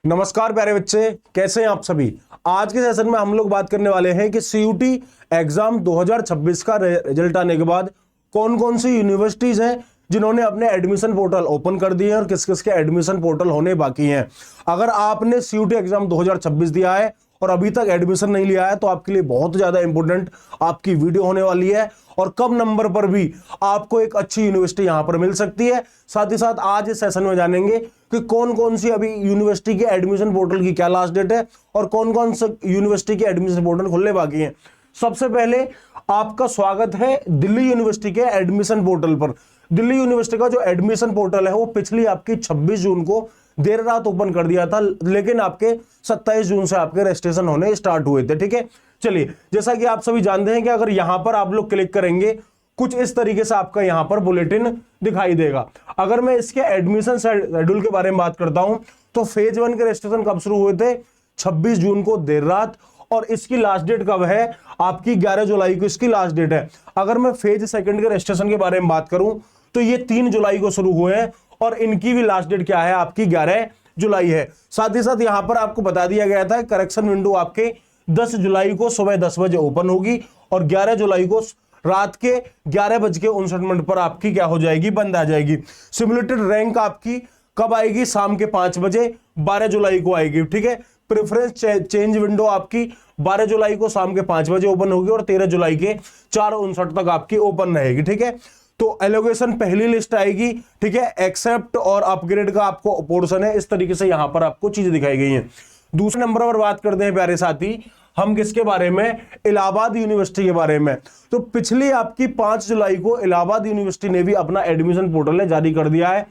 नमस्कार प्यारे बच्चे, कैसे हैं आप सभी। आज के सेशन में हम लोग बात करने वाले हैं कि सीयूटी एग्जाम 2026 का रिजल्ट आने के बाद कौन कौन सी यूनिवर्सिटीज हैं जिन्होंने अपने एडमिशन पोर्टल ओपन कर दिए हैं और किस किस के एडमिशन पोर्टल होने बाकी हैं। अगर आपने सीयूटी एग्जाम 2026 दिया है और अभी तक एडमिशन नहीं लिया है तो आपके लिए बहुत ज्यादा इंपॉर्टेंट आपकी वीडियो होने वाली है और कम नंबर पर भी आपको एक अच्छी यूनिवर्सिटी यहां पर मिल सकती है। साथ ही साथ आज इस सेशन में जानेंगे कि कौन कौन सी अभी यूनिवर्सिटी के एडमिशन पोर्टल की क्या लास्ट डेट है और कौन कौन सा यूनिवर्सिटी के एडमिशन पोर्टल खुलने बाकी हैं। सबसे पहले आपका स्वागत है दिल्ली यूनिवर्सिटी के एडमिशन पोर्टल पर। दिल्ली यूनिवर्सिटी का जो एडमिशन पोर्टल है वो पिछली आपकी 26 जून को देर रात ओपन कर दिया था, लेकिन आपके 27 जून से आपके रजिस्ट्रेशन होने स्टार्ट हुए थे। ठीक है, चलिए, जैसा कि आप सभी जानते हैं कि अगर यहां पर आप लोग क्लिक करेंगे कुछ इस तरीके से आपका यहां पर बुलेटिन दिखाई देगा। अगर मैं इसके एडमिशन शेड्यूल के बारे में बात करता हूं तो फेज 1 के रजिस्ट्रेशन कब शुरू हुए थे? 26 जून को देर रात, और इसकी लास्ट डेट कब है? आपकी 11 जुलाई को इसकी लास्ट डेट है। अगर मैं फेज 2 के रजिस्ट्रेशन के बारे में बात करूं तो ये 3 जुलाई को शुरू हुए हैं और इनकी भी लास्ट डेट क्या है? आपकी 11 जुलाई है। साथ ही साथ यहां पर आपको बता दिया गया था करेक्शन विंडो आपके 10 जुलाई को सुबह 10 बजे ओपन होगी और 11 जुलाई को रात के 11:59 पर आपकी क्या हो जाएगी? बंद आ जाएगी। सिमुलेटेड रैंक आपकी कब आएगी? शाम के 5 बजे 12 जुलाई को आएगी। ठीक है, प्रेफरेंस चेंज विंडो आपकी 12 जुलाई को शाम के 5 बजे ओपन होगी और 13 जुलाई के 4:59 तक आपकी ओपन रहेगी। ठीक है, तो एलोकेशन पहली लिस्ट आएगी। ठीक है, एक्सेप्ट और अपग्रेड का आपको पोर्शन है। इस तरीके से यहां पर आपको चीजें दिखाई गई हैं। दूसरे नंबर पर बात करते हैं प्यारे साथी हम किसके बारे में? इलाहाबाद यूनिवर्सिटी के बारे में। तो पिछली आपकी 5 जुलाई को इलाहाबाद यूनिवर्सिटी ने भी अपना एडमिशन पोर्टल जारी कर दिया है।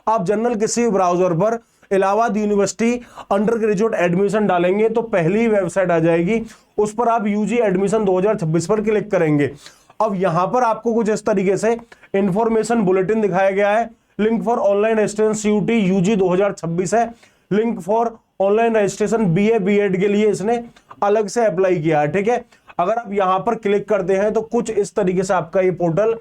आप जनरल किसी ब्राउजर पर Allahabad university under graduate admission डालेंगे तो पहली वेबसाइट आ जाएगी, उस पर आप यूजी एडमिशन 2026 पर क्लिक करेंगे। अब यहां पर आपको कुछ इस तरीके से इंफॉर्मेशन बुलेटिन दिखाया गया है। Link for online registration CUET UG 2026 है। Link for online registration BA BEd के लिए इसने अलग से अप्लाई किया है। ठीक है, अगर आप यहां पर क्लिक करते हैं तो कुछ इस तरीके से आपका ये पोर्टल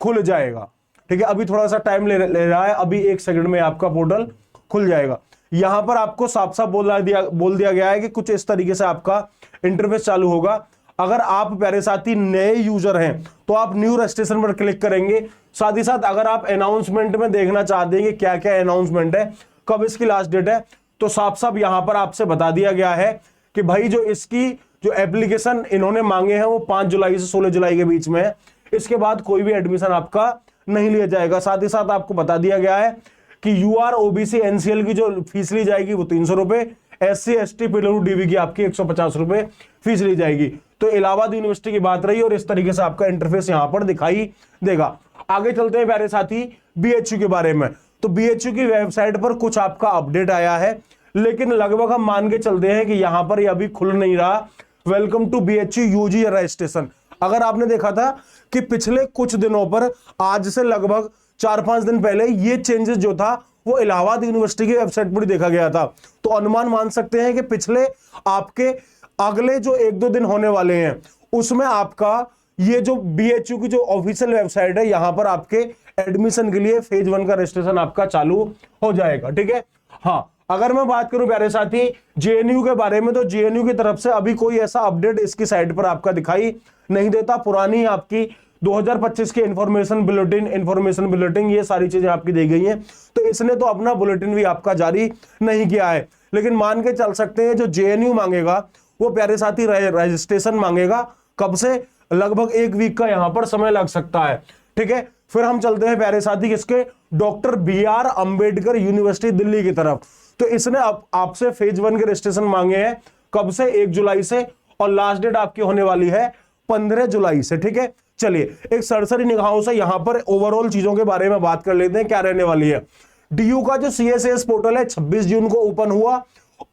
खुल जाएगा। ठीक है, अभी थोड़ा सा टाइम ले रहा है, अभी 1 सेकंड में आपका पोर्टल खुल जाएगा। यहां पर आपको साफ साफ बोल दिया गया है कि कुछ इस तरीके से आपका इंटरफेस चालू होगा। अगर आप प्यारे साथी नए यूजर हैं तो आप न्यू रजिस्ट्रेशन पर क्लिक करेंगे। साथ ही साथ अगर आप अनाउंसमेंट में देखना चाहते हैं कि क्या क्या अनाउंसमेंट है, कब इसकी लास्ट डेट है, तो साफ साफ यहां पर आपसे बता दिया गया है कि भाई जो एप्लीकेशन इन्होंने मांगे हैं वो 5 जुलाई से 16 जुलाई के बीच में है। इसके बाद कोई भी एडमिशन आपका नहीं लिया जाएगा। साथ ही साथ आपको बता दिया गया है कि यूआर ओबीसी एनसीएल की जो फीस ली जाएगी वो 300 रुपए, SC ST PWDB की आपकी 150 रुपए फीस ली जाएगी। तो इलाहाबाद यूनिवर्सिटी की बात रही और इस तरीके से आपका इंटरफेस यहां पर दिखाई देगा। आगे चलते हैं प्यारे साथी बीएचयू के बारे में। तो बीएचयू की वेबसाइट पर कुछ आपका अपडेट आया है, लेकिन लगभग हम मान के चलते हैं कि यहां पर ये अभी खुल नहीं रहा। Welcome to BHU UG registration. अगर आपने देखा था कि पिछले कुछ दिनों पर, आज से लगभग 4-5 दिन पहले, ये चेंजेस जो था वो इलाहाबाद यूनिवर्सिटी की वेबसाइट पर देखा गया था। तो अनुमान मान सकते हैं कि पिछले आपके अगले जो 1-2 दिन होने वाले हैं उसमें आपका ये जो बीएचयू की जो ऑफिशियल वेबसाइट है यहां पर आपके एडमिशन के लिए फेज 1 का रजिस्ट्रेशन आपका चालू हो जाएगा। ठीक है, हाँ, अगर मैं बात करूं प्यारे साथी जेएनयू के बारे में तो जेएनयू की तरफ से अभी कोई ऐसा अपडेट इसकी साइट पर आपका दिखाई नहीं देता। पुरानी आपकी 2025 के इंफॉर्मेशन बुलेटिन ये सारी चीजें आपकी दी गई हैं, तो इसने तो अपना बुलेटिन भी आपका जारी नहीं किया है। लेकिन मान के चल सकते हैं जो जेएनयू मांगेगा वो प्यारे साथी रजिस्ट्रेशन मांगेगा। कब से? लगभग 1 वीक का यहां पर समय लग सकता है। ठीक है, फिर हम चलते हैं प्यारे साथी किसके? Doctor BR Ambedkar university Delhi की तरफ। तो इसने आपसे फेज 1 के रजिस्ट्रेशन मांगे हैं। कब से? 1 जुलाई से, और लास्ट डेट आपकी होने वाली है 15 जुलाई से। ठीक है, चलिए एक सरसरी निगाहों से यहां पर ओवरऑल चीजों के बारे में बात कर लेते हैं क्या रहने वाली है। डीयू का जो CSAS पोर्टल है 26 जून को ओपन हुआ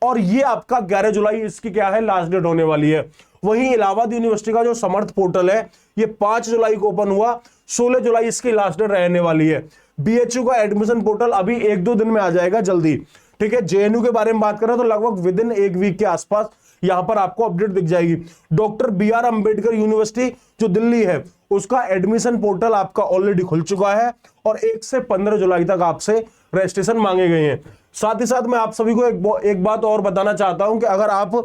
और ये आपका 11 जुलाई इसकी क्या है? लास्ट डेट होने वाली है। वहीं इलाहाबाद यूनिवर्सिटी का जो समर्थ पोर्टल है ये 5 जुलाई को ओपन हुआ, 16 जुलाई इसकी लास्ट डेट रहने वाली है। बीएचयू का एडमिशन पोर्टल अभी 1-2 दिन में आ जाएगा जल्दी। ठीक है, जेएनयू के बारे में बात करें तो लगभग विद इन 1 वीक के आसपास यहां पर आपको अपडेट दिख जाएगी। डॉक्टर BR अंबेडकर यूनिवर्सिटी जो दिल्ली है उसका एडमिशन पोर्टल आपका ऑलरेडी खुल चुका है और 1 से 15 जुलाई तक आपसे रजिस्ट्रेशन मांगे गए हैं। साथ ही साथ मैं आप सभी को एक बात और बताना चाहता हूं कि अगर आप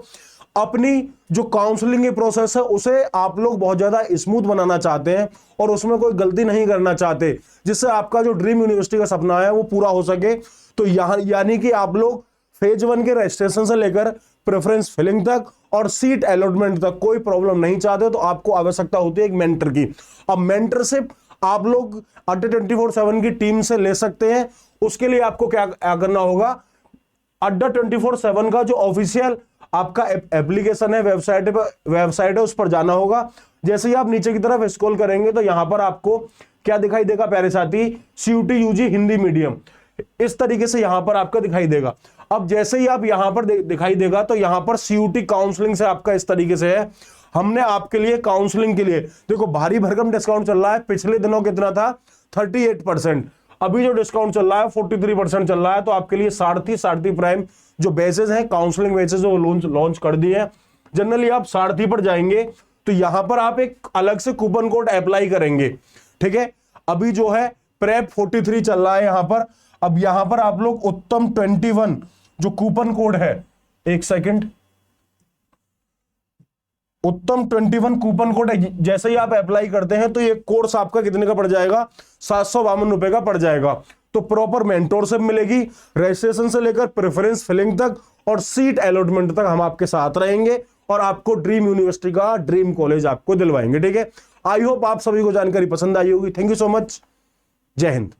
अपनी जो काउंसलिंग की प्रोसेस है उसे आप लोग बहुत ज्यादा स्मूथ बनाना चाहते हैं और उसमें कोई गलती नहीं करना चाहते, जिससे आपका जो ड्रीम यूनिवर्सिटी का सपना है वो पूरा हो सके, तो यहाँ यानी कि आप लोग फेज 1 के रजिस्ट्रेशन से लेकर प्रेफरेंस फिलिंग तक और सीट अलॉटमेंट तक कोई प्रॉब्लम नहीं चाहते, तो आपको आवश्यकता होती है एक मेंटर की। अब मेंटरशिप आप लोग अड्डा 24/7 की टीम से ले सकते हैं। उसके लिए आपको क्या करना होगा, अड्डा 24/7 का जो ऑफिशियल आपका एप्लीकेशन है, वेबसाइट है, उस पर जाना होगा। जैसे ही आप नीचे की तरफ स्क्रॉल करेंगे तो यहां पर आपको क्या दिखाई देगा प्यारे साथी, CUT UG हिंदी मीडियम, इस तरीके से यहां पर आपका दिखाई देगा। अब जैसे ही आप यहां पर दिखाई देगा तो यहां पर CUT काउंसलिंग से आपका इस तरीके से है। हमने आपके लिए काउंसलिंग के लिए देखो भारी भरकम डिस्काउंट चल रहा है। पिछले दिनों कितना था, 38%। अभी जो डिस्काउंट चल रहा है 43% चल रहा है। तो आपके लिए सारथी प्राइम जो बेसेस हैं, काउंसलिंग बेसेस वो लॉन्च कर दिए हैं। जनरली आप सारथी पर जाएंगे तो यहां पर आप एक अलग से कूपन कोड अप्लाई करेंगे, ठीक है। अभी जो है प्रेप 43 चल रहा है यहां पर। अब यहां पर आप लोग उत्तम 21 जो कूपन कोड है, एक सेकंड, उत्तम 21 कूपन कोड है, जैसे ही आप अप्लाई करते हैं तो ये कोर्स आपका कितने का पड़ जाएगा, 752 रुपए का पड़ जाएगा। तो प्रॉपर मेंटोरशिप मिलेगी, रजिस्ट्रेशन से लेकर प्रेफरेंस फिलिंग तक और सीट अलॉटमेंट तक हम आपके साथ रहेंगे और आपको ड्रीम यूनिवर्सिटी का ड्रीम कॉलेज आपको दिलवाएंगे, ठीक है। आई होप आप सभी को जानकारी पसंद आई होगी। Thank you so much. जय हिंद।